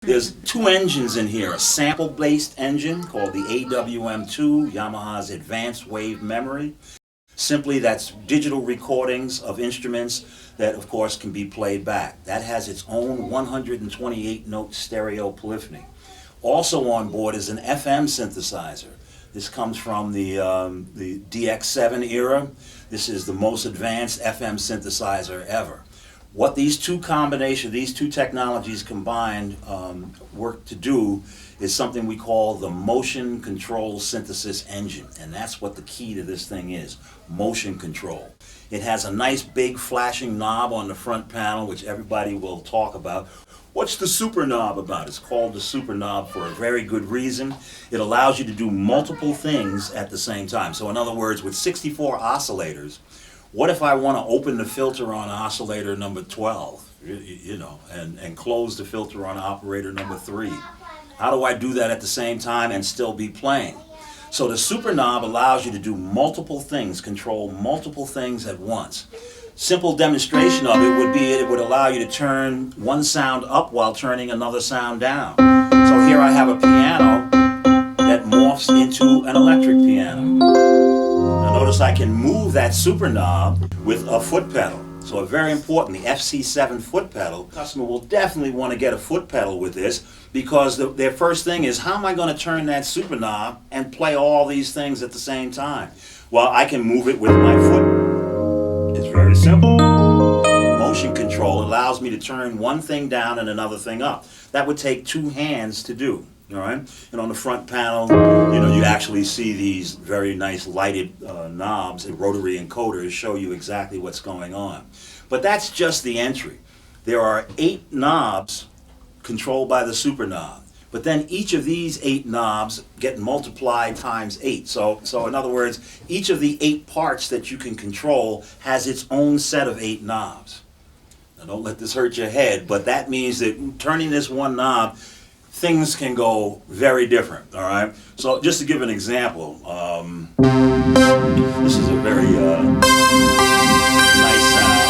There's two engines in here, a sample-based engine called the AWM2, Yamaha's Advanced Wave Memory. Simply, that's digital recordings of instruments that, of course, can be played back. That has its own 128-note stereo polyphony. Also on board is an FM synthesizer. This comes from the DX7 era. This is the most advanced FM synthesizer ever. What these two technologies combined work to do is something we call the motion control synthesis engine. And that's what the key to this thing is, motion control. It has a nice big flashing knob on the front panel, which everybody will talk about. What's the super knob about? It's called the super knob for a very good reason. It allows you to do multiple things at the same time. So in other words, with 64 oscillators, what if I want to open the filter on oscillator number 12, and close the filter on operator number 3? How do I do that at the same time and still be playing? So the super knob allows you to do multiple things, control multiple things at once. Simple demonstration of it would be it would allow you to turn one sound up while turning another sound down. So here I have a piano that morphs into an electric piano. Now notice I can move that super knob with a foot pedal. So very important, the FC7 foot pedal. The customer will definitely want to get a foot pedal with this because their first thing is, how am I going to turn that super knob and play all these things at the same time? Well, I can move it with my foot. It's very simple. Motion control allows me to turn one thing down and another thing up. That would take two hands to do. All right, and on the front panel, you actually see these very nice lighted knobs and rotary encoders show you exactly what's going on. But that's just the entry. There are 8 knobs controlled by the super knob. But then each of these 8 knobs get multiplied times 8. So in other words, each of the 8 parts that you can control has its own set of 8 knobs. Now don't let this hurt your head, but that means that turning this one knob, things can go very different, all right? So just to give an example, this is a very nice sound.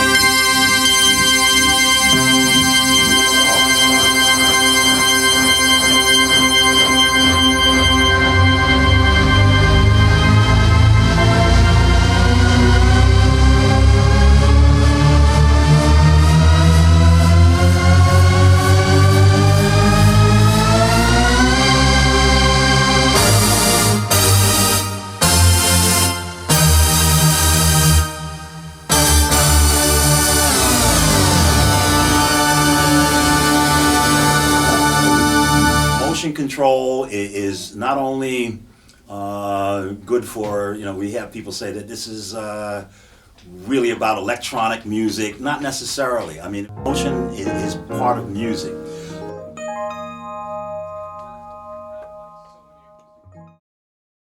Control is not only good for, we have people say that this is really about electronic music. Not necessarily. I mean, motion is part of music.